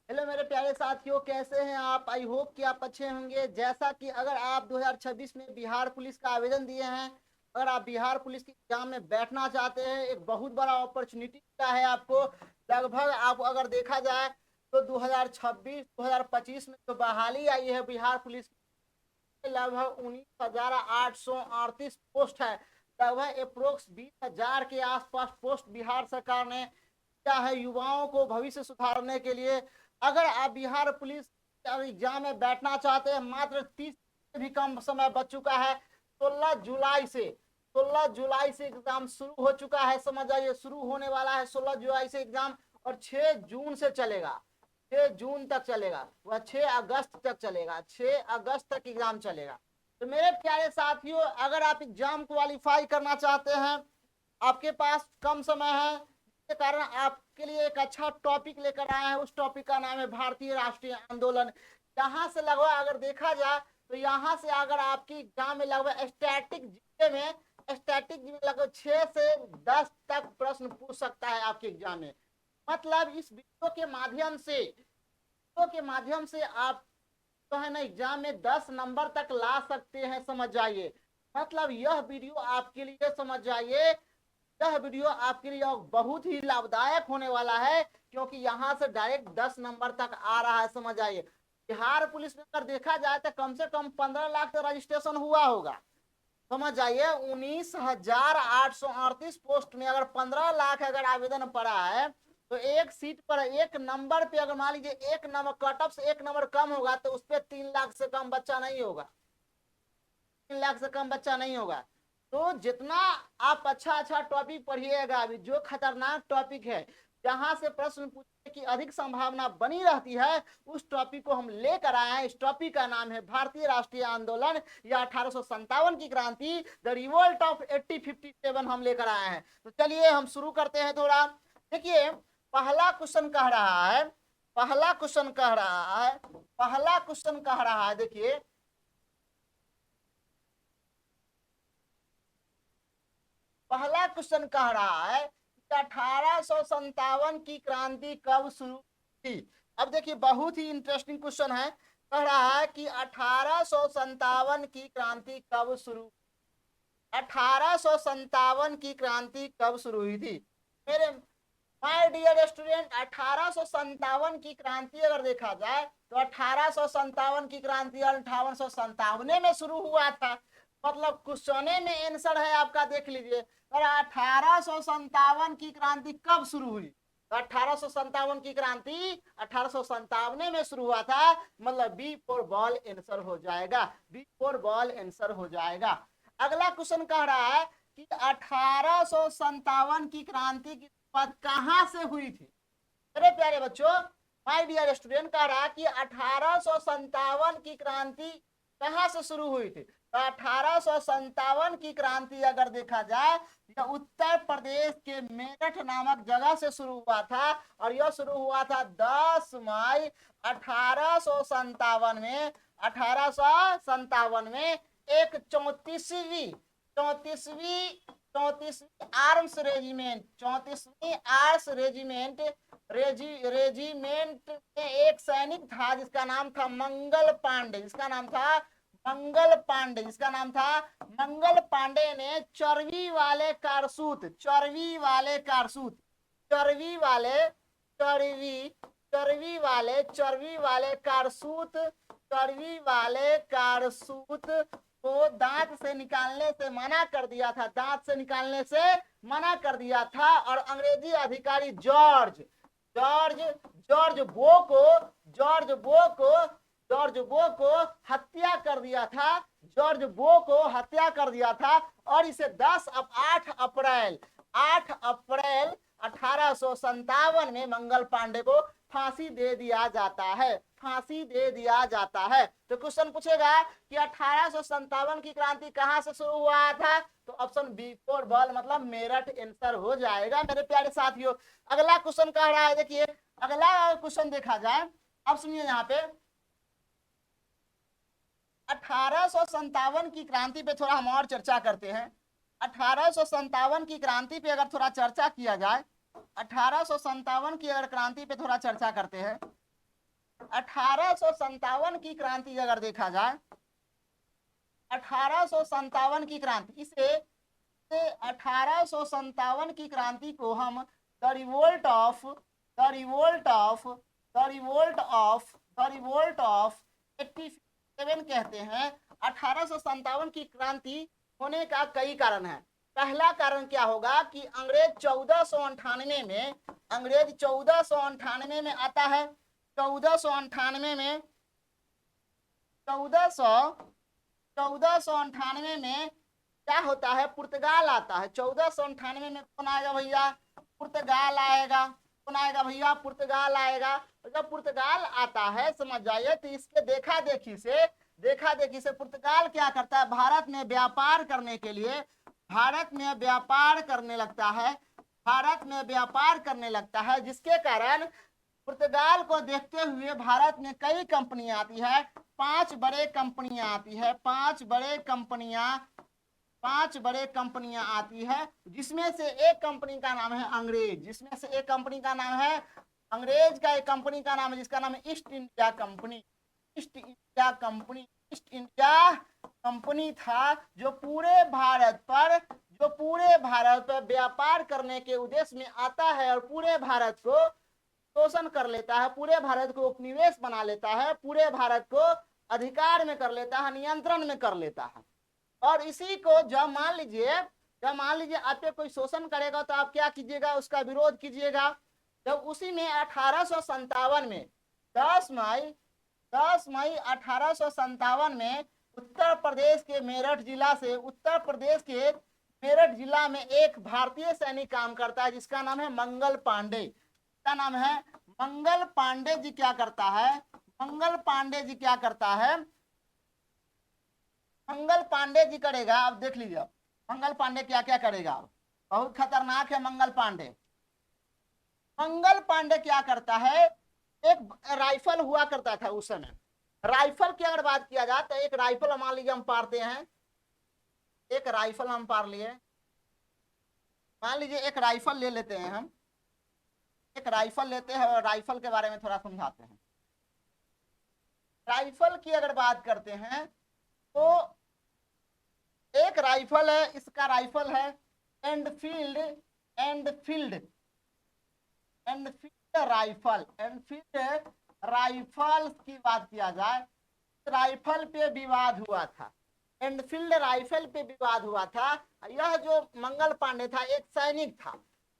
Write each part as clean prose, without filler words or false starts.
Hello मेरे प्यारे साथियों, कैसे हैं आप? आई होप कि आप अच्छे होंगे। जैसा कि अगर आप 2026 में बिहार पुलिस का आवेदन दिए हैं, अगर आप बिहार पुलिस की एग्जाम में बैठना चाहते हैं, एक बहुत बड़ा अपॉर्चुनिटी मिला है आपको। लगभग आप अगर देखा जाए तो 2026 2025 में जो बहाली आई है बिहार पुलिस की, लगभग 19,838 पोस्ट है। लगभग अप्रोक्स 20,000 के आसपास पोस्ट बिहार सरकार ने क्या है युवाओं को भविष्य सुधारने के लिए। अगर आप बिहार पुलिस एग्जाम में बैठना चाहते हैं, मात्र 30 से भी कम समय बच चुका है। 16 जुलाई से एग्जाम शुरू हो चुका है। समझ जाइए, शुरू होने वाला है 16 जुलाई से एग्जाम, और 6 जून से चलेगा। 6 जून तक चलेगा, वह 6 अगस्त तक चलेगा। 6 अगस्त तक एग्जाम चलेगा। तो मेरे प्यारे साथियों, अगर आप एग्जाम क्वालिफाई करना चाहते हैं, आपके पास कम समय है, के कारण आपके लिए एक अच्छा टॉपिक लेकर आए हैं। उस टॉपिक का नाम है भारतीय राष्ट्रीय आंदोलन। यहाँ से लगभग अगर देखा जाए तो यहाँ से अगर आपकी एग्जाम में लगभग स्टैटिक में लगभग 6 से 10 तक प्रश्न पूछ सकता है आपके एग्जाम में। मतलब इस वीडियो के माध्यम से आप तो है ना एग्जाम में 10 नंबर तक ला सकते हैं। समझ जाइए, मतलब यह वीडियो आपके लिए, समझ जाइए, यह वीडियो आपके लिए बहुत ही लाभदायक होने वाला है, क्योंकि यहाँ से डायरेक्ट 10 नंबर तक आ रहा है। समझ आइए, बिहार पुलिस में अगर देखा जाए तो कम से कम 15 लाख का रजिस्ट्रेशन हुआ होगा। समझ जाइए, 19,838 पोस्ट में अगर 15 लाख अगर आवेदन पड़ा है, तो एक सीट पर एक नंबर पे अगर मान लीजिए एक नंबर कट ऑफ से एक नंबर कम होगा, तो उस पर 3 लाख से कम बच्चा नहीं होगा। 3 लाख से कम बच्चा नहीं होगा। तो जितना आप अच्छा अच्छा टॉपिक पढ़िएगा, अभी जो खतरनाक टॉपिक है, जहां से प्रश्न पूछने की अधिक संभावना बनी रहती है, उस टॉपिक को हम लेकर आए हैं। इस टॉपिक का नाम है भारतीय राष्ट्रीय आंदोलन या 1857 की क्रांति, द रिवोल्ट ऑफ 1857 हम लेकर आए हैं। तो चलिए हम शुरू करते हैं। थोड़ा देखिए, पहला क्वेश्चन कह रहा है पहला क्वेश्चन कह रहा है पहला क्वेश्चन कह रहा है, देखिए, पहला क्वेश्चन कह रहा है कि 1857 की क्रांति कब शुरू थी। अब देखिए, बहुत ही इंटरेस्टिंग क्वेश्चन है। कह रहा है कि 1857 की क्रांति कब शुरू 1857 की क्रांति कब शुरू हुई थी। मेरे माय डियर स्टूडेंट, 1857 की क्रांति अगर देखा जाए तो 1857 की क्रांति 1857 में शुरू हुआ था। मतलब क्वेश्चने में आंसर है आपका, देख लीजिए। और 1857 की क्रांति कब शुरू हुई, तो 1857 की क्रांति 1857 में शुरू हुआ था। मतलब बी फोर बॉल आंसर हो जाएगा, बी फोर बॉल आंसर हो जाएगा। अगला क्वेश्चन कह रहा है कि 1857 की क्रांति की शुरुआत कहां से हुई थी। मेरे प्यारे बच्चों, माय डियर स्टूडेंट, कह रहा कि 1857 की क्रांति कहां से शुरू हुई थी। तो 1857 की क्रांति अगर देखा जाए, यह उत्तर प्रदेश के मेरठ नामक जगह से शुरू हुआ था, और यह शुरू हुआ था 10 मई 1857 में। 1857 में एक 34वीं आर्म्स रेजिमेंट, 34वीं आर्म्स रेजिमेंट में एक सैनिक था जिसका नाम था मंगल पांडे। मंगल पांडे ने चर्बी वाले कारसूत चर्बी वाले कारसूत चर्बी वाले चर्बी चर्बी वाले चर्बी वाले कारसूत चर्बी वाले कारसूत को दांत से निकालने से मना कर दिया था। दांत से निकालने से मना कर दिया था। और अंग्रेजी अधिकारी जॉर्ज जॉर्ज जॉर्ज बो को जॉर्ज बो को जॉर्ज बो को हत्या कर दिया था। जॉर्ज बो को हत्या कर दिया था, और इसे 8 अप्रैल 1857 में मंगल पांडे को फांसी दे दिया जाता है। तो क्वेश्चन पूछेगा कि 1857 की क्रांति कहां से शुरू हुआ था, तो ऑप्शन बी फोर बॉल मतलब मेरठ आंसर हो जाएगा। मेरे प्यारे साथियों, अगला क्वेश्चन कह रहा है, देखिए अगला क्वेश्चन देखा जाए। अब सुनिए, यहाँ पे 1857 की क्रांति पे थोड़ा हम और चर्चा करते हैं। 1857 की क्रांति पे अगर थोड़ा चर्चा किया जाए, 1857 की अगर क्रांति पे थोड़ा चर्चा करते हैं, 1857 की क्रांति अगर देखा जाए, 1857 की क्रांति, इसे 1857 की क्रांति को हम the revolt of the revolt of the revolt of the revolt of 87 कहते हैं। 1857 की क्रांति होने का कई कारण है। पहला कारण क्या होगा कि अंग्रेज 1498 में, अंग्रेज 1498 में आता है। 1498 में 1498 में क्या होता है, पुर्तगाल आता है। 1498 में कौन आएगा भैया, पुर्तगाल आएगा। कौन आएगा भैया, पुर्तगाल आएगा। जब पुर्तगाल आता है समझ जाइए, तो इसके देखा देखी से पुर्तगाल क्या करता है, भारत में व्यापार करने के लिए भारत में व्यापार करने लगता है, भारत में व्यापार करने लगता है, जिसके कारण पुर्तगाल को देखते हुए भारत में कई कंपनियां आती है। 5 बड़े कंपनियां आती है, 5 बड़े कंपनियां आती है, जिसमें से एक कंपनी का नाम है अंग्रेज, जिसमें से एक कंपनी का नाम है अंग्रेज का, एक कंपनी का नाम है जिसका नाम है east India company. East India company, east India company था, जो पूरे भारत पर व्यापार करने के उद्देश्य में आता है और पूरे भारत को शोषण कर लेता है, पूरे भारत को उपनिवेश बना लेता है, पूरे भारत को अधिकार में कर लेता है, नियंत्रण में कर लेता है। और इसी को जब मान लीजिए आप पे कोई शोषण करेगा तो आप क्या कीजिएगा, उसका विरोध कीजिएगा। जब उसी में 1857 में 10 मई 1857 में उत्तर प्रदेश के मेरठ जिला में एक भारतीय सैनिक काम करता है, जिसका नाम है मंगल पांडे। का नाम है मंगल पांडे जी। क्या करता है मंगल पांडे जी, क्या करता है मंगल पांडे जी करेगा, आप देख लीजिए मंगल पांडे क्या क्या करेगा। बहुत खतरनाक है मंगल पांडे। मंगल पांडे क्या करता है, एक राइफल हुआ करता था उस समय। राइफल की अगर बात किया जाए तो एक राइफल मान लीजिए हम पारते हैं, एक राइफल हम पार लिए, मान लीजिए एक राइफल ले लेते हैं हम, एक राइफल लेते हैं और राइफल के बारे में थोड़ा समझाते हैं। राइफल की अगर बात करते हैं तो एक राइफल है, इसका राइफल है एनफील्ड राइफल। एनफील्ड राइफल की बात किया जाए, राइफल पे विवाद हुआ था, एनफील्ड राइफल पे विवाद हुआ था। यह जो मंगल पांडे था एक सैनिक था,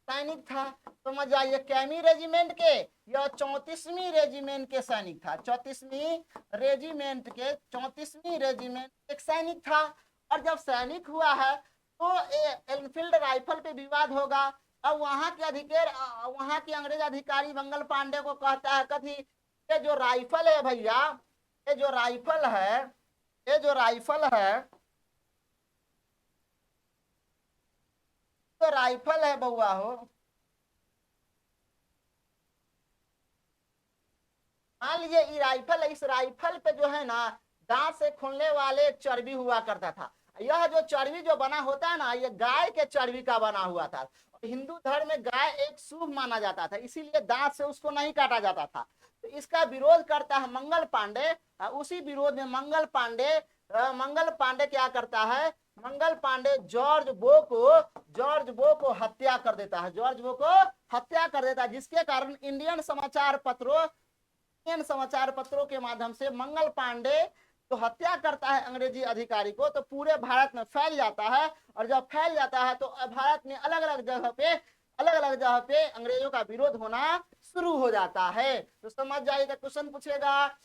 समझ जाइए कैमी रेजिमेंट के, यह 34वीं रेजिमेंट के सैनिक था। 34वीं रेजिमेंट एक सैनिक था। और जब सैनिक हुआ है तो एनफील्ड राइफल पे विवाद होगा। अब वहां के अंग्रेज अधिकारी मंगल पांडे को कहता है, कथी, ये जो राइफल है भैया, ये जो राइफल है बउआ हो, मान लीजिए ये राइफल है, इस राइफल पे जो है ना दांत से खोलने वाले एक चर्बी हुआ करता था। यह जो चर्बी जो बना होता है ना, ये गाय के चर्बी का बना हुआ था। हिंदू धर्म में गाय एक शुभ माना जाता था, इसीलिए दांत से उसको नहीं काटा जाता था। तो इसका विरोध करता है मंगल पांडे। उसी विरोध में मंगल पांडे क्या करता है, मंगल पांडे जॉर्ज बो को हत्या कर देता है, जिसके कारण इंडियन समाचार पत्रों के माध्यम से मंगल पांडे तो हत्या करता है अंग्रेजी अधिकारी को, तो पूरे भारत में फैल जाता है। और जब फैल जाता है तो भारत में अलग अलग जगह पे अंग्रेजों का विरोध होना शुरू हो जाता है। तो समझ जाइएगा, क्वेश्चन पूछेगा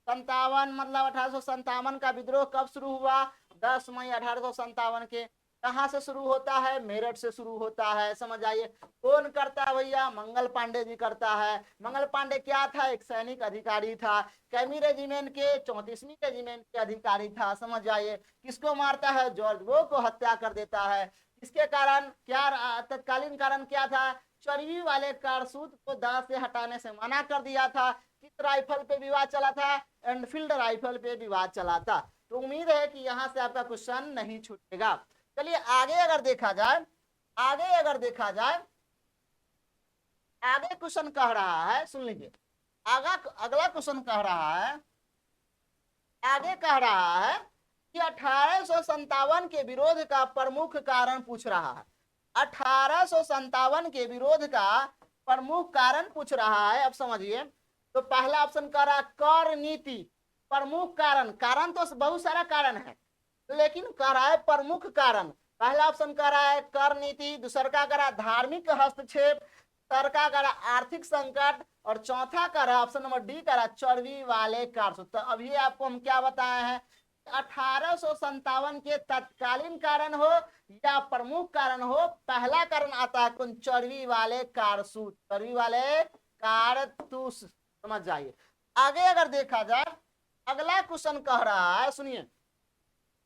57 मतलब 1857 का विद्रोह कब शुरू हुआ, 10 मई 1857 के। कहां से शुरू होता है, मेरठ से शुरू होता है। समझ आइए, कौन करता है भैया, मंगल पांडे जी करता है। मंगल पांडे क्या था, एक सैनिक अधिकारी था, कैमी रेजिमेंट के 34वीं रेजिमेंट के अधिकारी था। समझ आइए, किसको मारता है, जॉर्ज वो को हत्या कर देता है। इसके कारण क्या, तत्कालीन कारण क्या था, चर्बी वाले कारतूस को दांत से हटाने से मना कर दिया था। किस राइफल पे विवाद चला था, एनफील्ड राइफल पे विवाद चला था। तो उम्मीद है कि यहां से आपका क्वेश्चन नहीं छूटेगा। चलिए आगे अगर देखा जाए, आगे क्वेश्चन कह रहा है, सुन लीजिए, अगला क्वेश्चन कह रहा है, आगे कह रहा है कि 1857 के विरोध का प्रमुख कारण पूछ रहा है। 1857 के विरोध का प्रमुख कारण पूछ रहा है। अब समझिए, तो पहला ऑप्शन कह रहा है कर नीति। प्रमुख कारण, कारण तो बहुत सारा कारण है, लेकिन कह रहा है प्रमुख कारण। पहला ऑप्शन कह रहा है कर नीति, दूसरा का कह रहा है धार्मिक हस्तक्षेप, तीसरा कह रहा है आर्थिक संकट, और चौथा कह रहा है ऑप्शन नंबर डी कह रहा है चर्बी वाले कारसूच। तो अभी आपको हम क्या बताए हैं, 1857 के तत्कालीन कारण हो या प्रमुख कारण हो, पहला कारण आता है कौन, चर्बी वाले कारसूच, चर्बी वाले कारतूस, समझ जाइए। आगे अगर देखा जाए, अगला क्वेश्चन कह रहा है, सुनिए,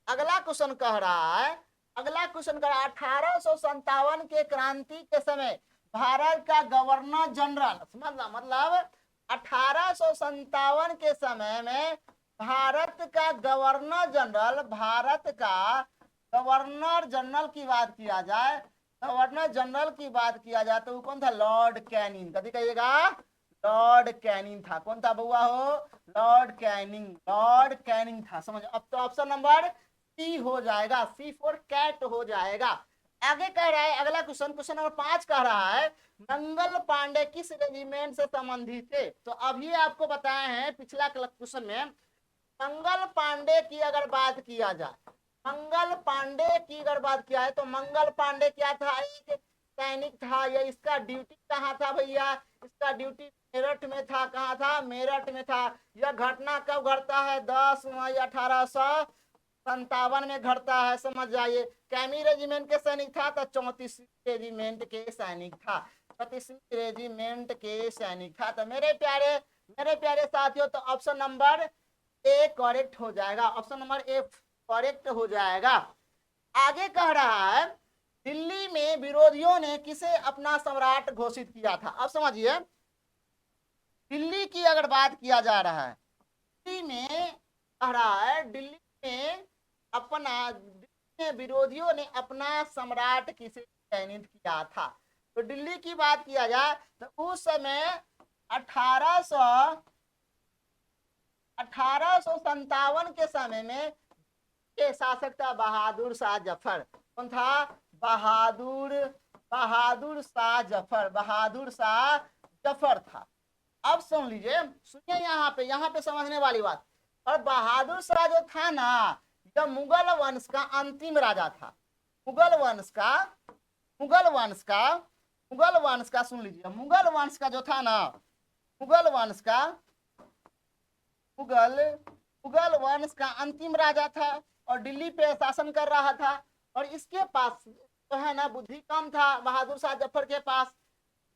अगला क्वेश्चन कह रहा है, अगला क्वेश्चन कह रहा है 1857 के क्रांति के समय भारत का गवर्नर जनरल, समझना मतलब 1857 के समय में भारत का गवर्नर जनरल, भारत का गवर्नर जनरल की बात किया जाए, गवर्नर जनरल की बात किया जाए तो वो कौन था, लॉर्ड कैनिंग। कभी कहिएगा, लॉर्ड कैनिंग था। कौन था बउआ हो, लॉर्ड कैनिंग, लॉर्ड कैनिंग था। समझ, अब तो ऑप्शन नंबर सी हो जाएगा, सी फॉर कैट हो जाएगा। आगे कह रहा है अगला क्वेश्चन, क्वेश्चन नंबर 5 कह रहा है मंगल पांडे किस रेजिमेंट से संबंधित थे। तो अभी आपको बताए हैं पिछला क्वेश्चन में, मंगल पांडे की अगर बात किया जाए, मंगल पांडे की अगर बात किया है तो मंगल पांडे क्या था, एक सैनिक था। या इसका ड्यूटी कहाँ था भैया, इसका ड्यूटी मेरठ में था। कहाँ था, मेरठ में था। यह घटना कब घटता है, 10 मई 1857 में घटता है, समझ जाइए। कैमी रेजिमेंट के सैनिक था तो 34 रेजिमेंट के सैनिक था, 34 रेजिमेंट के सैनिक था। तो मेरे प्यारे साथियों, तो ऑप्शन नंबर ए करेक्ट हो जाएगा, ऑप्शन नंबर ए करेक्ट हो जाएगा। आगे कह रहा है दिल्ली में विरोधियों ने किसे अपना सम्राट घोषित किया था। अब समझिए, दिल्ली की अगर बात किया जा रहा है, दिल्ली में कह रहा है दिल्ली में अपना, दिल्ली में विरोधियों ने अपना सम्राट किसे चयनित किया था। तो दिल्ली की बात किया जाए तो उस समय 1857 के समय में के शासक था बहादुर शाह जफर। कौन था, बहादुर शाह जफर, बहादुर शाह जफर था। अब सुन लीजिए, सुनिए यहाँ पे समझने वाली बात। और बहादुर शाह जो था ना, यह मुगल वंश का अंतिम राजा था। मुगल वंश का, मुगल वंश का, मुगल वंश का, सुन लीजिए, मुगल वंश का जो था ना, मुगल वंश का, मुगल वंश का अंतिम राजा था और दिल्ली पे शासन कर रहा था। और इसके पास जो है ना बुद्धि कम था बहादुर शाह जफर के पास।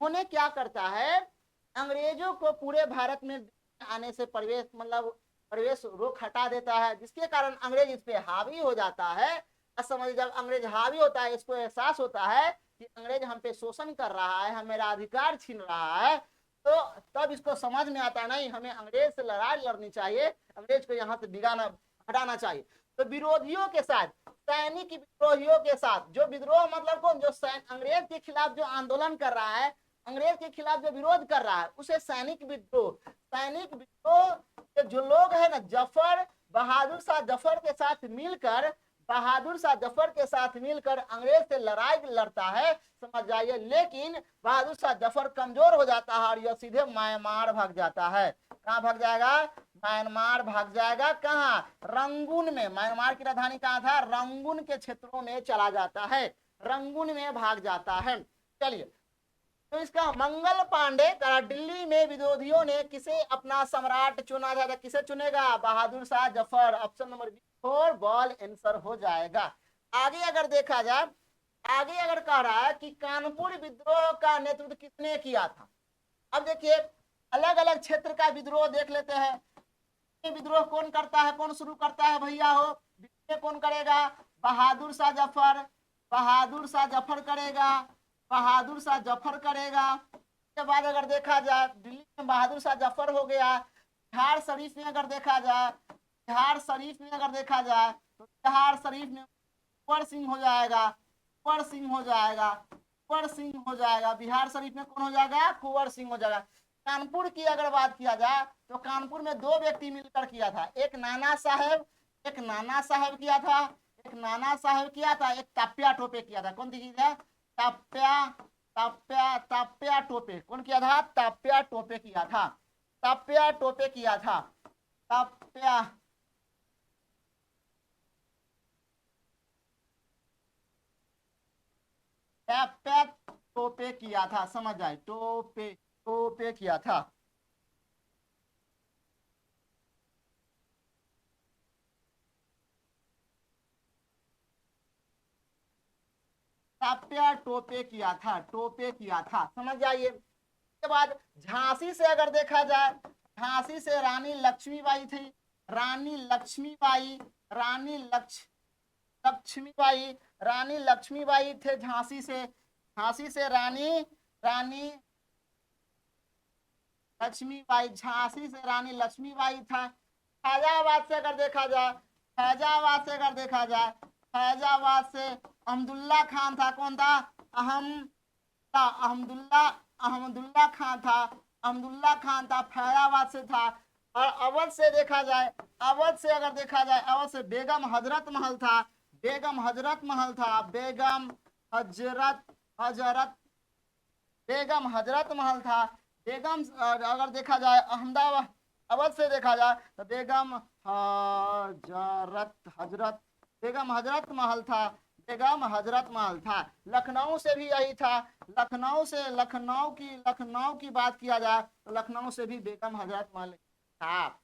उन्हें क्या करता है, अंग्रेजों को पूरे भारत में आने से प्रवेश, मतलब प्रवेश रोक हटा देता है, जिसके कारण अंग्रेज इस पे हावी हो जाता है। समझ, जब अंग्रेज हावी होता है, इसको एहसास होता है कि अंग्रेज हम पे शोषण कर रहा है, हमें अधिकार छीन रहा है, तो तब इसको समझ में आता है नहीं, हमें अंग्रेज से लड़ाई लड़नी चाहिए, अंग्रेज को यहाँ से बिगाना, हटाना चाहिए। तो विरोधियों के साथ, सैनिक विद्रोहियों के साथ, जो विद्रोह मतलब कौन, जो अंग्रेज के खिलाफ जो आंदोलन कर रहा है, अंग्रेज के खिलाफ जो विरोध कर रहा है, उसे सैनिक विद्रोह, सैनिक विद्रोह के जो लोग है ना, जफर, बहादुर शाह जफर के साथ मिलकर, बहादुर शाह जफर के साथ मिलकर अंग्रेज से लड़ाई लड़ता है, समझ जाइए। लेकिन बहादुर शाह जफर कमजोर हो जाता है और यह सीधे म्यांमार भाग जाता है। कहाँ भाग जाएगा, म्यांमार भाग जाएगा। कहाँ, रंगून में, म्यांमार की राजधानी कहाँ था, रंगून के क्षेत्रों में चला जाता है, रंगून में भाग जाता है। चलिए, तो इसका मंगल पांडे का दिल्ली में विरोधियों ने किसे अपना सम्राट चुना जाता, किसे चुनेगा, Bahadur Shah Zafar. Option number B for ball answer हो जाएगा। आगे अगर देखा जाए, आगे अगर कह रहा है कि कानपुर विद्रोह का नेतृत्व किसने किया था। अब देखिए, अलग अलग क्षेत्र का विद्रोह देख लेते हैं। विद्रोह कौन करता है, कौन शुरू करता है भैया हो, कौन करेगा, बहादुर शाह जफर, बहादुर शाह जफर करेगा, बहादुर शाह जफर करेगा। उसके बाद अगर देखा जाए, दिल्ली में बहादुर शाह जफर हो गया। बिहार शरीफ में अगर देखा जाए, बिहार शरीफ में अगर देखा जाए तो बिहार शरीफ में कुंवर सिंह हो जाएगा, कुंवर सिंह हो जाएगा, कुंवर सिंह हो जाएगा। बिहार शरीफ में कौन हो जाएगा, कुंवर सिंह हो जाएगा। कानपुर की अगर बात किया जाए तो कानपुर में 2 व्यक्ति मिलकर किया था, एक नाना साहेब किया था, एक ताप्या टोपे किया था। कौन चीज है? ताप्या ताप्या टोपे। कौन किया था? ताप्या टोपे किया था। ताप्या टोपे किया था। ताप्या ताप्या टोपे किया था। समझ आए? टोपे टोपे किया था। ताप्या टोपे किया था। टोपे किया था। समझ जाइए। के बाद झांसी से अगर देखा जाए, झांसी से रानी लक्ष्मीबाई थी। रानी लक्ष्मीबाई रानी लक्ष्मी लक्ष्मीबाई रानी लक्ष्मीबाई थे झांसी से। झांसी से रानी रानी लक्ष्मीबाई, झांसी से रानी लक्ष्मीबाई था। फैजाबाद से अगर देखा जाए, फैजाबाद से अगर देखा जाए, फैजाबाद से अहमदुल्ला खान था। कौन था? अहमदुल्ला अहमदुल्ला खान था। अहमदुल्ला खान था, फैजाबाद से था। और अवध से देखा जाए, अवध से अगर देखा जाए, अवध से बेगम हजरत महल था। बेगम हजरत महल था। बेगम हजरत हजरत बेगम हजरत महल था। बेगम अगर देखा जाए अहमदाबाद, अवध से देखा जाए तो बेगम हजरत हजरत बेगम हजरत महल था। बेगम हजरत महल था। लखनऊ से भी यही था। लखनऊ की बात किया जाए तो लखनऊ से भी बेगम हजरत महल था।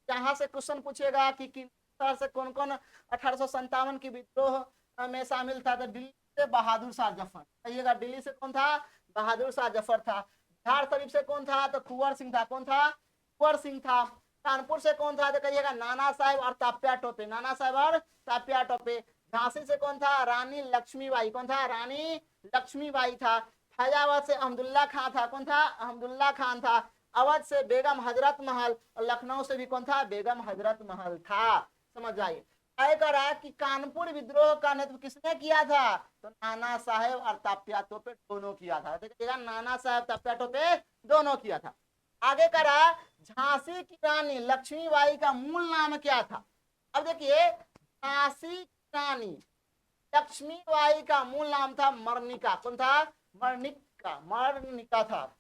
यहाँ से क्वेश्चन पूछेगा कि किन शहर से कौन कौन 1857 की विद्रोह में शामिल था। तो दिल्ली से बहादुर शाह जफर। कहिएगा, दिल्ली से कौन था? बहादुर शाह जफर था। बिहार शरीफ से कौन था? तो कुंवर सिंह था। कौन था? कुंवर सिंह था। कानपुर से कौन था? तो कहिएगा नाना साहेब और ताप्या टोपे। नाना साहेब और ताप्या टोपे। झांसी से कौन था? रानी लक्ष्मीबाई। कौन था? रानी लक्ष्मीबाई था। फैजाबाद से अहमदुल्ला खान था। कौन था? अहमदुल्ला खान था। अवध से बेगम हजरत महल। और लखनऊ से भी कौन था? बेगम हजरत महल था। समझ आइए। तय करा कि कानपुर विद्रोह का नेतृत्व किसने किया था? तो नाना साहेब और ताप्या टोपे दोनों किया था। देखिएगा, नाना साहेब ताप्या टोपे दोनों किया था। आगे करा, झांसी की रानी लक्ष्मीबाई का मूल नाम क्या था? अब देखिए, झांसी की रानी लक्ष्मीबाई का मूल नाम था मर्निका। कौन था? मर्निका था।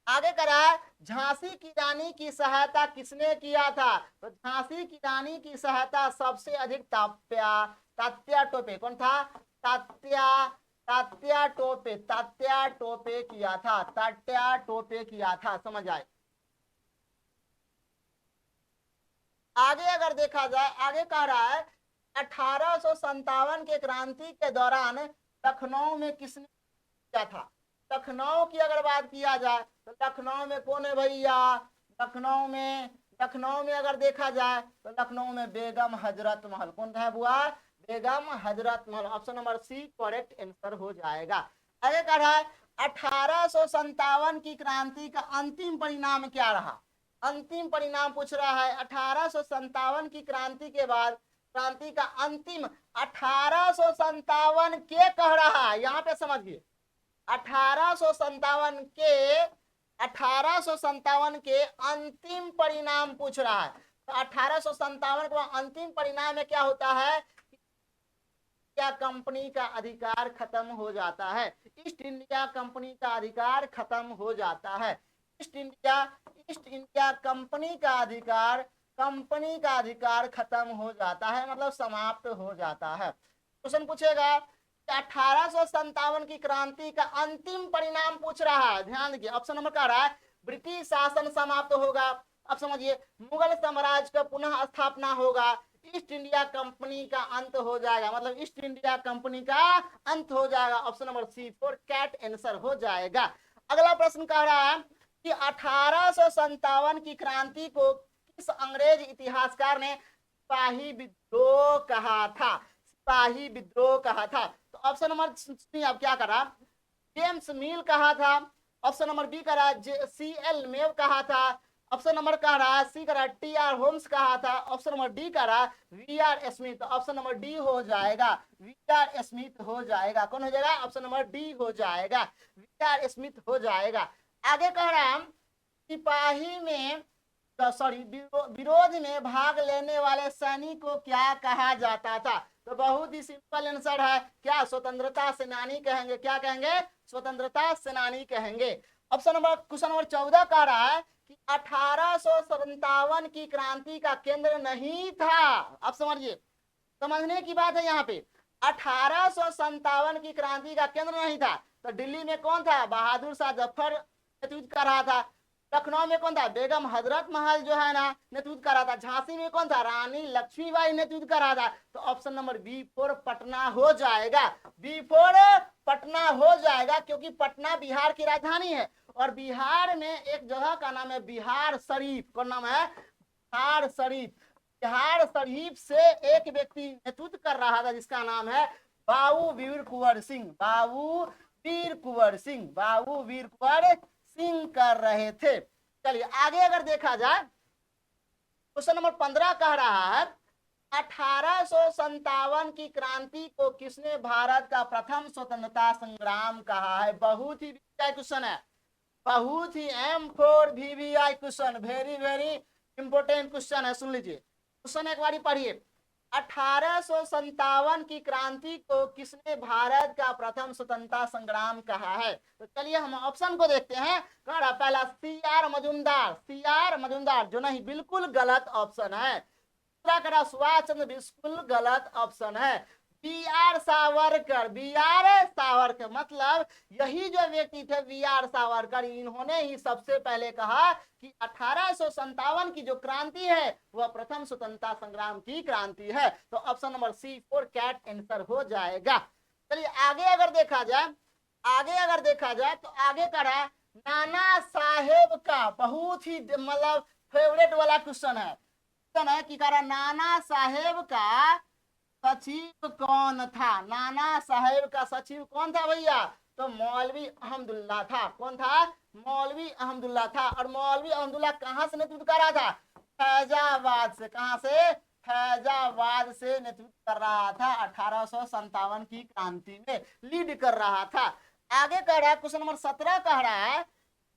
आगे करा, झांसी की रानी की सहायता किसने किया था? तो झांसी की रानी की सहायता सबसे अधिक तात्या टोपे। कौन था? तात्या तात्या टोपे किया था। तात्या टोपे किया था। समझ आए? आगे अगर देखा जाए, आगे कह रहा है 1857 के क्रांति के दौरान लखनऊ में किसने किया था? लखनऊ की अगर बात किया जाए तो लखनऊ में कौन है भैया? लखनऊ में अगर देखा जाए तो लखनऊ में बेगम हजरत महल। कौन है बुआ? Begum Hazrat Mahal. Option number C correct answer हो जाएगा। आगे कह रहा है 1857 की क्रांति का अंतिम परिणाम क्या रहा? अंतिम परिणाम पूछ रहा है। 1857 की क्रांति के बाद क्रांति का अंतिम 1857 के कह रहा है। यहाँ पे समझिए, 1857 के 1857 के अंतिम परिणाम पूछ रहा है। तो 1857 के अंतिम परिणाम में क्या होता है? इंडिया कंपनी का अधिकार खत्म हो जाता है। ईस्ट इंडिया कंपनी का अधिकार खत्म हो जाता है। ईस्ट इंडिया कंपनी का अधिकार खत्म हो जाता है, मतलब समाप्त हो जाता है। क्वेश्चन पूछेगा 1857 की क्रांति का अंतिम परिणाम पूछ रहा है। ध्यान दीजिए, ऑप्शन नंबर कह रहा है ब्रिटिश शासन समाप्त होगा। अब समझिए, मुगल साम्राज्य का पुनः स्थापना होगा। ईस्ट इंडिया कंपनी का अंत हो जाएगा, मतलब ईस्ट इंडिया कंपनी का अंत हो जाएगा। Option number C for cat answer हो जाएगा। अगला प्रश्न कह रहा है कि 1857 की क्रांति को किस अंग्रेज इतिहासकार ने सिपाही विद्रोह कहा था? सिपाही विद्रोह कहा था। तो ऑप्शन नंबर सी अब क्या करा? जेम्स मिल कहा था। ऑप्शन नंबर बी करा CL मेव कहा था। ऑप्शन नंबर कह रहा सी करा TR होम्स कहा था। ऑप्शन नंबर डी करा VR Smith. Option number D हो जाएगा, VR स्मिथ हो जाएगा। कौन हो जाएगा? ऑप्शन नंबर डी हो जाएगा, VR स्मिथ हो जाएगा। आगे कह रहा है सिपाही में सॉरी विरोध में भाग लेने वाले सैनिक को क्या कहा जाता था? तो बहुत ही सिंपल आंसर है, क्या? स्वतंत्रता सेनानी कहेंगे। क्या कहेंगे? स्वतंत्रता सेनानी कहेंगे। ऑप्शन नंबर क्वेश्चन नंबर 14 कह रहा है कि 1857 की क्रांति का केंद्र नहीं था। अब समझिए, समझने की बात है यहाँ पे। 1857 की क्रांति का केंद्र नहीं था। तो दिल्ली में कौन था? बहादुर शाह जफर नेतृत्व कर रहा था। लखनऊ में कौन था? बेगम हजरत महल जो है ना नेतृत्व कर रहा था। झांसी में कौन था? रानी लक्ष्मीबाई नेतृत्व कर रहा था। तो ऑप्शन नंबर B4 पटना हो जाएगा। B4 पटना हो जाएगा, क्योंकि पटना बिहार की राजधानी है और बिहार में एक जगह का नाम है बिहार शरीफ। कौन नाम है? बिहार शरीफ। बिहार शरीफ से एक व्यक्ति नेतृत्व कर रहा था जिसका नाम है बाबू वीर कुंवर सिंह। बाबू वीर कुंवर सिंह, बाबू वीर कुंवर सिंह कर रहे थे। चलिए आगे अगर देखा जाए, क्वेश्चन नंबर 15 कह रहा है 1857 की क्रांति को किसने भारत का प्रथम स्वतंत्रता संग्राम कहा है? बहुत ही क्वेश्चन है, बहुत ही M4VVI question, very very important question है। सुन लीजिए क्वेश्चन एक बार पढ़िए। 1857 की क्रांति को किसने भारत का प्रथम स्वतंत्रता संग्राम कहा है? तो चलिए हम ऑप्शन को देखते हैं। पहला CR मजूमदार, CR मजूमदार जो नहीं, बिल्कुल गलत ऑप्शन है। दूसरा करा सुभाष चंद्र, बिल्कुल गलत ऑप्शन है। BR सावरकर, BR सावरकर, मतलब यही जो व्यक्ति थे BR सावरकर, इन्होंने ही सबसे पहले कहा कि 1857 की जो क्रांति है वह प्रथम स्वतंत्रता संग्राम की क्रांति है। तो option number C4 cat answer हो जाएगा। चलिए आगे अगर देखा जाए, आगे अगर देखा जाए तो आगे करा नाना साहेब का बहुत ही मतलब फेवरेट वाला क्वेश्चन है कि करा नाना साहेब का सचिव कौन था? नाना साहेब का सचिव कौन था भैया? तो मौलवी अहमदुल्ला था। कौन था? मौलवी अहमदुल्ला था। और मौलवी अहमदुल्ला कहां से नेतृत्व कर रहा था? फैजाबाद से। कहां से? फैजाबाद से नेतृत्व कर रहा था। 1857 की क्रांति में लीड कर रहा था। आगे कह रहा है क्वेश्चन नंबर 17 कह रहा है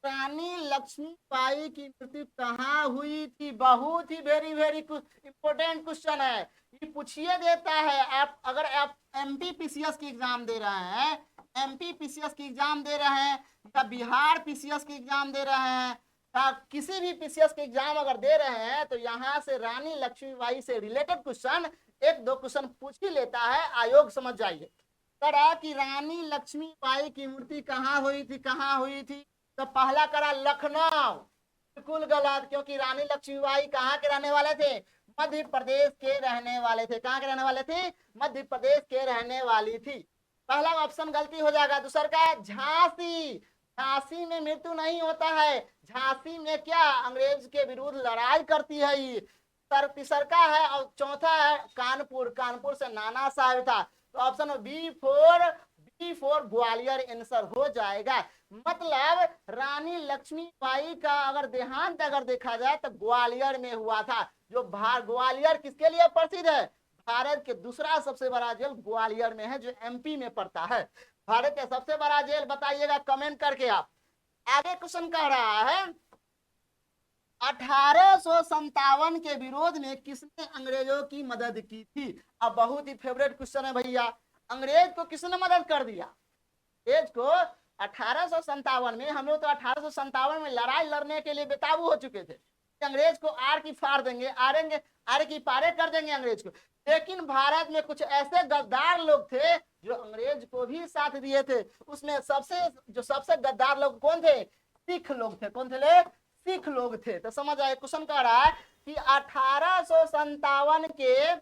रानी लक्ष्मीबाई की मृत्यु कहाँ हुई थी? बहुत ही वेरी वेरी इंपोर्टेंट क्वेश्चन है, ये पूछिए देता है। आप अगर आप MP PCS की एग्जाम दे रहे हैं, MP PCS की एग्जाम दे रहे हैं या बिहार PCS की एग्जाम दे रहे हैं या किसी भी PCS की एग्जाम अगर दे रहे हैं, तो यहाँ से रानी लक्ष्मीबाई से रिलेटेड क्वेश्चन एक दो क्वेश्चन पूछ ही लेता है आयोग, समझ जाइए। करा कि रानी लक्ष्मीबाई की मृत्यु कहाँ हुई थी? कहाँ हुई थी? तो पहला करा लखनऊ, बिल्कुल गलत, क्योंकि रानी लक्ष्मीबाई कहाँ के रहने वाले थे? मध्य प्रदेश के रहने वाले थे। कहाँ के रहने वाले थे? मध्य प्रदेश के रहने वाली थी। पहला ऑप्शन गलती हो जाएगा। दूसरा का झांसी, झांसी में मृत्यु नहीं होता है। झांसी में क्या अंग्रेज के विरुद्ध लड़ाई करती है ये। तीसरा का है और चौथा है कानपुर, कानपुर से नाना साहब था। तो ऑप्शन B4 ग्वालियर आंसर हो जाएगा। मतलब रानी लक्ष्मीबाई का अगर देहांत अगर देखा जाए तो ग्वालियर में हुआ था। जो ग्वालियर किसके लिए प्रसिद्ध है? भारत के दूसरा सबसे बड़ा जेल ग्वालियर में है, जो MP में पड़ता है। भारत का सबसे बड़ा जेल बताइएगा कमेंट करके आप। आगे क्वेश्चन कह रहा है 1857 के विरोध में किसने अंग्रेजों की मदद की थी? अब बहुत ही फेवरेट क्वेश्चन है भैया, अंग्रेज को किसने मदद कर दिया? अंग्रेज को 1857 में, हम लोग तो 1857 में लड़ाई लड़ने के लिए बेकाबू हो चुके थे, अंग्रेज को आर की फाड़ देंगे, आरे की पारे कर देंगे अंग्रेज को। लेकिन भारत में कुछ ऐसे गद्दार लोग थे जो अंग्रेज को भी साथ दिए थे। उसमें सबसे गद्दार लोग कौन थे? सिख लोग थे। कौन थे? सिख लोग थे। तो समझ आए, क्वेश्चन कह रहा है कि 1857 के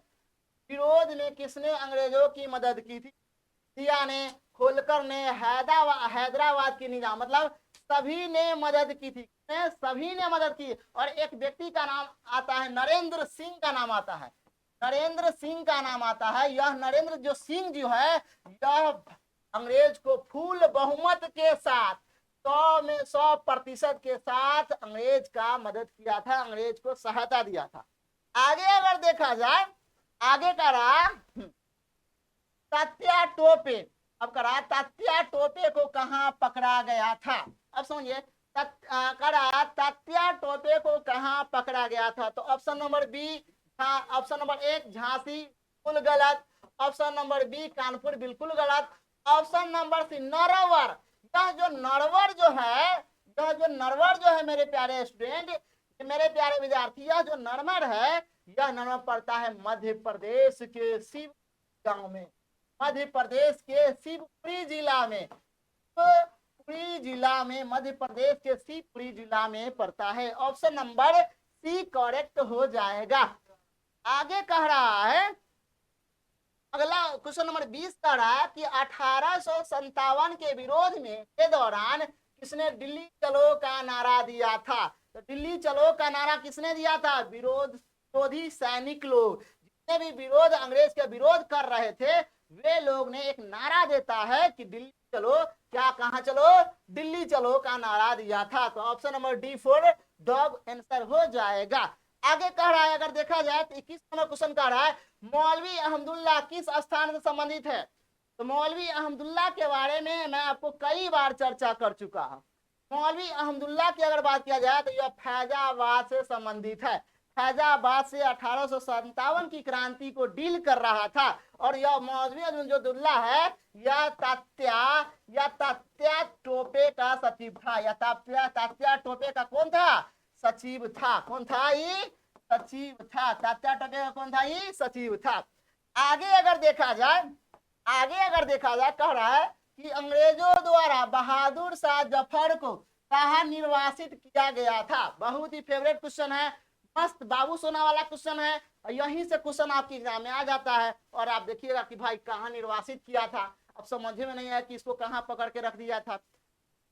विरोध में किसने अंग्रेजों की मदद की थी? सिया ने, होलकर ने, हैदराबाद की निजाम, मतलब सभी ने मदद की थी। सभी ने मदद की। और एक व्यक्ति का नाम आता है नरेंद्र सिंह का नाम आता है, नरेंद्र सिंह का नाम आता है। यह नरेंद्र जो सिंह जो है, यह अंग्रेज को फुल बहुमत के साथ 100 में 100% के साथ अंग्रेज का मदद किया था, अंग्रेज को सहायता दिया था। आगे अगर देखा जाए, आगे का रहा तात्या टोपे। अब करा तात्या टोपे को कहां पकड़ा गया था? अब समझिए, तात्या टोपे को कहाँ पकड़ा गया था? तो ऑप्शन नंबर बी था, ऑप्शन नंबर एक झांसी, बिल्कुल गलत। ऑप्शन नंबर बी कानपुर, बिल्कुल गलत। Option number C Narwar. यह जो नरवर जो है, यह जो नरवर जो है मेरे प्यारे स्टूडेंट, मेरे प्यारे विद्यार्थी, यह जो नरवर है, यह नरवर पड़ता है मध्य प्रदेश के शिव गांव में, मध्य प्रदेश के शिवपुरी जिला में। तो पुरी जिला में, मध्य प्रदेश के शिवपुरी जिला में पड़ता है। ऑप्शन नंबर सी करेक्ट हो जाएगा। आगे कह रहा है, अगला क्वेश्चन नंबर 20 कह रहा है कि 1857 के विरोध में के दौरान किसने दिल्ली चलो का नारा दिया था? तो दिल्ली चलो का नारा किसने दिया था? विरोधी सैनिक लोग, जितने भी विरोध, अंग्रेज के विरोध कर रहे थे, वे लोग ने एक नारा देता है कि दिल्ली चलो, क्या कहां चलो? दिल्ली चलो का नारा दिया था। तो option number D for dog answer हो जाएगा। आगे कह रहा है, अगर देखा जाए तो 21 नंबर क्वेश्चन कह रहा है मौलवी अहमदुल्ला किस स्थान से संबंधित है? तो मौलवी अहमदुल्ला के बारे में मैं आपको कई बार चर्चा कर चुका हूं। मौलवी अहमदुल्ला की अगर बात किया जाए तो यह फैजाबाद से संबंधित है। फैजाबाद से 1857 की क्रांति को डील कर रहा था। और यह मौलवी अहमदुल्ला है, यह तात्या टोपे का सचिव था। यह तात्या टोपे का कौन था? सचिव था। कौन था? ये सचिव था। तात्या टोपे का कौन था? ये सचिव था। आगे अगर देखा जाए, कह रहा है कि अंग्रेजों द्वारा बहादुर शाह जफर को कहाँ निर्वासित किया गया था? बहुत ही फेवरेट क्वेश्चन है, मस्त बाबू सोना वाला क्वेश्चन है। यहीं से क्वेश्चन आपके एग्जाम में आ जाता है और आप देखिएगा कि भाई कहाँ निर्वासित किया था। अब समझ में नहीं आया कि इसको कहाँ पकड़ के रख दिया था।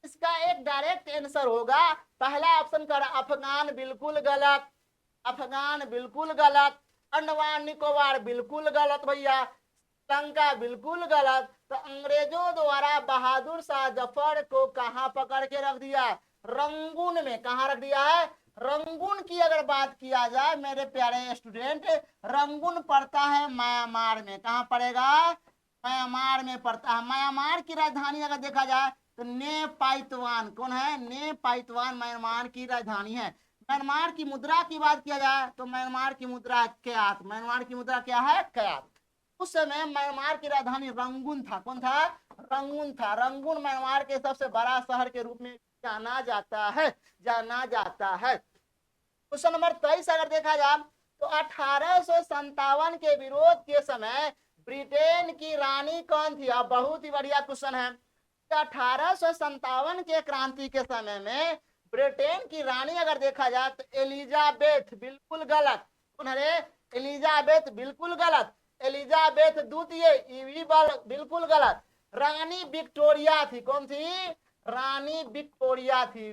इसका एक डायरेक्ट आंसर होगा पहला ऑप्शन का, अफगान, बिल्कुल गलत। अफगान बिल्कुल गलत। अंडमान निकोबार बिल्कुल गलत भैया। श्रीलंका बिल्कुल गलत। तो अंग्रेजों द्वारा बहादुर शाह जफर को कहां पकड़ के रख दिया? रंगून में। कहां रख दिया है? रंगून की अगर बात किया जाए मेरे प्यारे स्टूडेंट, रंगून पड़ता है म्यांमार में। कहां पड़ेगा? म्यांमार में पड़ता है। म्यांमार की राजधानी अगर देखा जाए तो ने पाइतवान। कौन है? ने पाइतवान म्यांमार की राजधानी है। म्यांमार की मुद्रा की बात किया जाए तो म्यांमार की मुद्रा क्यात। म्यांमार की मुद्रा क्या है? क्यात। उस समय म्यांमार की राजधानी रंगून था। कौन था? रंगून था। रंगून म्यांमार के सबसे बड़ा शहर के रूप में जाना जाता है। क्वेश्चन नंबर 23 अगर देखा जाए तो 1857 के विरोध के समय ब्रिटेन की रानी कौन थी? अब बहुत ही बढ़िया क्वेश्चन है। 1857 के क्रांति के समय में ब्रिटेन की रानी अगर देखा जाए तो एलिजाबेथ, बिल्कुल गलत। कौन है? एलिजाबेथ, बिल्कुल गलत। एलिजाबेथ द्वितीय, बिल्कुल गलत। रानी विक्टोरिया थी। कौन थी? रानी विक्टोरिया थी।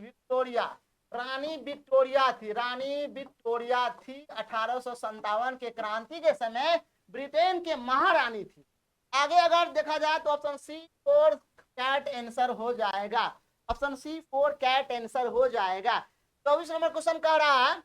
रानी विक्टोरिया थी 1857 के क्रांति के समय ब्रिटेन के महारानी थी। आगे अगर देखा जाए तो option C for cat answer हो जाएगा। Option C for cat answer हो जाएगा। 24 नंबर क्वेश्चन कह रहा है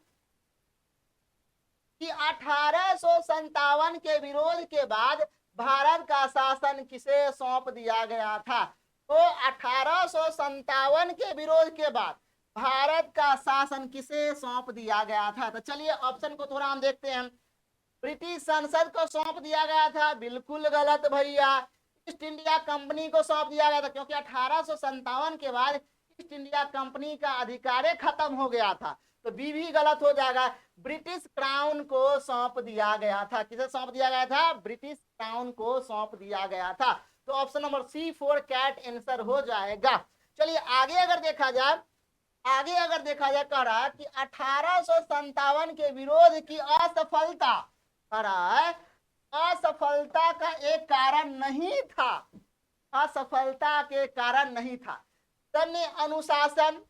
कि 1857 के विरोध के बाद भारत का शासन किसे सौंप दिया गया था? तो 1857 के विरोध के बाद भारत का शासन किसे सौंप दिया गया था? तो चलिए ऑप्शन को थोड़ा हम देखते हैं। ब्रिटिश संसद को सौंप दिया गया था, बिल्कुल गलत भैया। ईस्ट इंडिया कंपनी को सौंप दिया गया था, क्योंकि 1857 के बाद ईस्ट इंडिया कंपनी का अधिकार खत्म हो गया था। तो बी भी गलत हो जाएगा। ब्रिटिश क्राउन को सौंप दिया गया था। किसे सौंप दिया गया था? ब्रिटिश क्राउन को सौंप दिया गया था। तो option number C for cat answer हो जाएगा। चलिए आगे अगर देखा जाए, कह रहा है कि 1857 के विरोध की असफलता, कह रहा है असफलता का एक कारण नहीं था। असफलता के कारण नहीं था सैन्य अनुशासन,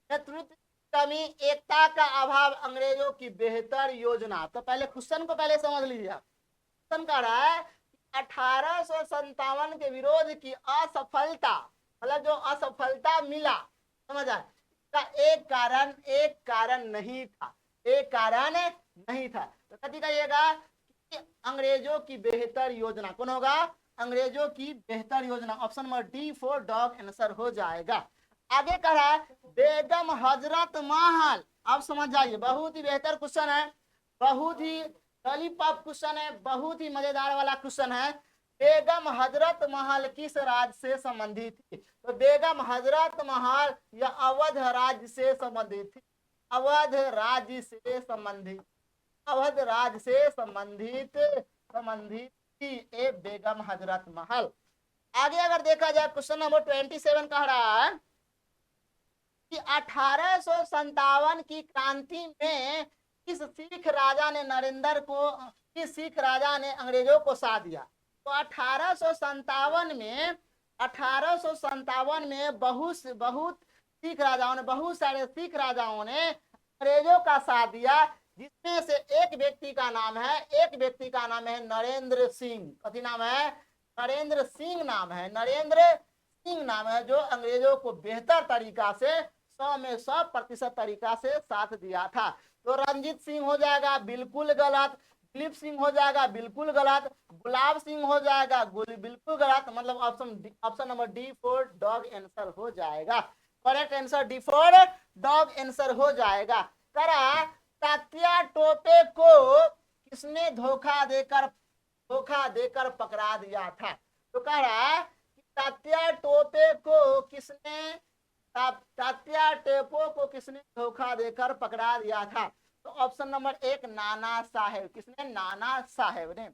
नेतृत्व कमी, एकता का अभाव, अंग्रेजों की बेहतर योजना। तो पहले क्वेश्चन को पहले समझ लीजिए। क्वेश्चन कह रहा है 1857 के विरोध की असफलता, मतलब जो असफलता मिला, समझ आए, का एक कारण नहीं था। तो कथी कहिएगा कि अंग्रेजों की बेहतर योजना। कौन होगा? अंग्रेजों की बेहतर योजना। Option number D for dog answer हो जाएगा। आगे कह रहा है बेगम हजरत महल। अब समझ जाइए, बहुत ही बेहतर क्वेश्चन है, बहुत ही लॉलीपॉप क्वेश्चन है, बहुत ही मजेदार वाला क्वेश्चन है। बेगम हजरत महल किस राज्य से संबंधित थी? तो बेगम हजरत महल या अवध राज्य से संबंधित थी, अवध राज्य से संबंधित, अवध राज्य से संबंधित संबंधित थी ए बेगम हजरत महल। आगे अगर देखा जाए क्वेश्चन नंबर 27 कह रहा है कि 1857 की क्रांति में किस सिख राजा ने नरेंद्र को, किस सिख राजा ने अंग्रेजों को साथ दिया? तो 1857 में, 1857 में बहुत सिख राजाओं ने, बहुत सारे सिख राजाओं ने अंग्रेजों का साथ दिया, जिसमें से एक व्यक्ति का नाम है, एक व्यक्ति का नाम है नरेंद्र सिंह। कथी नाम है? नरेंद्र सिंह नाम है, नरेंद्र सिंह नाम है, जो अंग्रेजों को बेहतर तरीका से 100 में 100% तरीका से साथ दिया था। तो रंजीत सिंह हो जाएगा बिल्कुल गलत, दिलीप सिंह हो जाएगा बिल्कुल गलत, गुलाब सिंह हो जाएगा बिल्कुल गलत, मतलब option number D for dog answer हो जाएगा। Correct answer D for dog answer हो जाएगा। करा तात्या टोपे को किसने धोखा देकर पकड़ा दिया था? तो कह रहा है कि तात्या टोपे को किसने, तात्या टोपे को किसने धोखा देकर पकड़ा दिया था? तो ऑप्शन नंबर 1 नाना साहेब। किसने? नाना साहेब ने।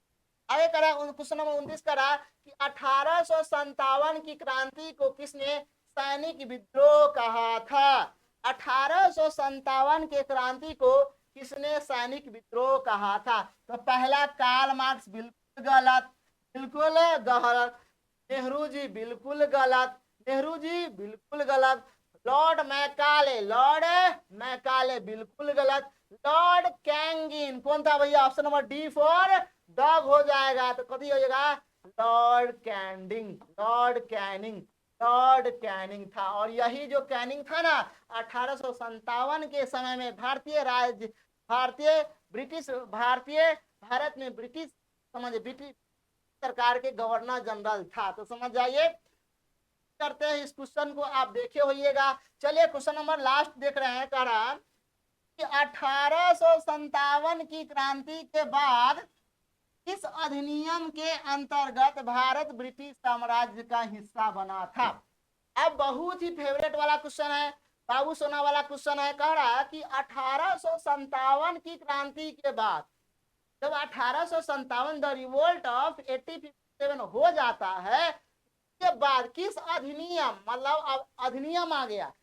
आगे करा क्वेश्चन नंबर 29 करा कि 1857 की क्रांति को किसने सैनिक विद्रोह कहा था? 1857 के क्रांति को किसने सैनिक विद्रोह कहा था? तो पहला कार्ल मार्क्स बिल्कुल गलत, बिल्कुल गलत, नेहरू जी बिल्कुल गलत, नेहरू जी बिल्कुल गलत, लॉर्ड मैकाले, लॉर्ड मैकाले बिल्कुल गलत, लॉर्ड कैंगिन कौन था भैया? Option number D for dog हो जाएगा। तो कभी हो जाएगा lord canning, lord canning, lord canning था। और यही जो कैनिंग था ना 1857 के समय में भारत में ब्रिटिश सरकार के गवर्नर जनरल था। तो समझ जाइए, करते हैं इस क्वेश्चन को, आप देखे होइएगा। चलिए क्वेश्चन नंबर लास्ट देख रहे हैं। कह रहा कि 1857 की क्रांति के बाद इस अधिनियम के अंतर्गत भारत ब्रिटिश साम्राज्य का हिस्सा बना था। अब बहुत ही फेवरेट वाला क्वेश्चन है, बाबू सोना वाला क्वेश्चन है। कह रहा कि 1857 की क्रांति के बाद, जब 1857 द रिवोल्ट ऑफ 1857 हो जाता है, के बाद किस अधिनियम, मतलब अब अधिनियम आ गया,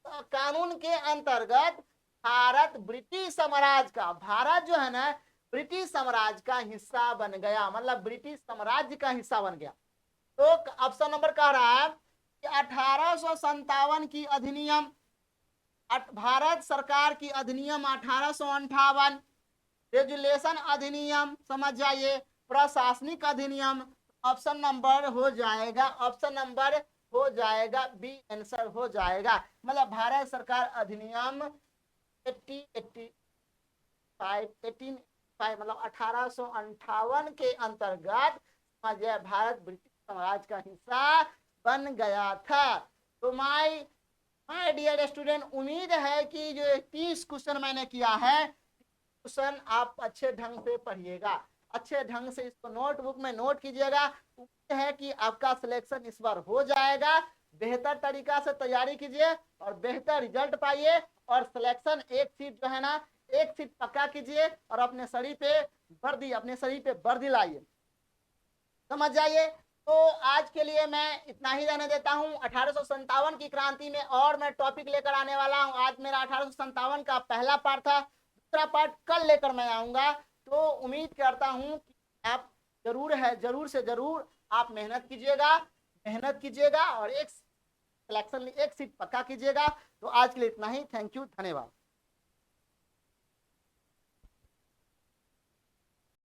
तो कानून के अंतर्गत भारत ब्रिटिश साम्राज्य का, भारत जो है ना ब्रिटिश साम्राज्य का हिस्सा बन गया, मतलब ब्रिटिश साम्राज्य का हिस्सा बन गया। तो ऑप्शन नंबर कह रहा है कि 1857 की अधिनियम, भारत सरकार की अधिनियम 1858, रेजुलेशन अधिनियम, समझ जाइए, प्रशासनिक अधिनियम। ऑप्शन नंबर हो जाएगा, ऑप्शन नंबर हो जाएगा बी आंसर हो जाएगा। मतलब भारत सरकार अधिनियम 1885 मतलब 1858 के अंतर्गत भारत ब्रिटिश साम्राज्य का हिस्सा बन गया था। तो माय डियर स्टूडेंट, उम्मीद है कि जो 30 क्वेश्चन मैंने किया है, क्वेश्चन आप अच्छे ढंग से पढ़िएगा, अच्छे ढंग से इसको नोटबुक में नोट कीजिएगा। उम्मीद है कि आपका सिलेक्शन इस बार हो जाएगा। बेहतर तरीका से तैयारी कीजिए और बेहतर रिजल्ट पाइए, और सिलेक्शन एक सीट जो है ना, एक सीट पक्का कीजिए और अपने शरीर पे वर्दी लाइए, समझ जाइए। तो आज के लिए मैं इतना ही रहने देता हूं। 1857 की क्रांति में और मैं टॉपिक लेकर आने वाला हूं। आज मेरा 1857 का पहला पार्ट था, दूसरा पार्ट कल लेकर मैं आऊंगा। तो उम्मीद करता हूं कि आप जरूर से जरूर आप मेहनत कीजिएगा और एक सिलेक्शन, एक सीट पक्का कीजिएगा। तो आज के लिए इतना ही। थैंक यू, धन्यवाद।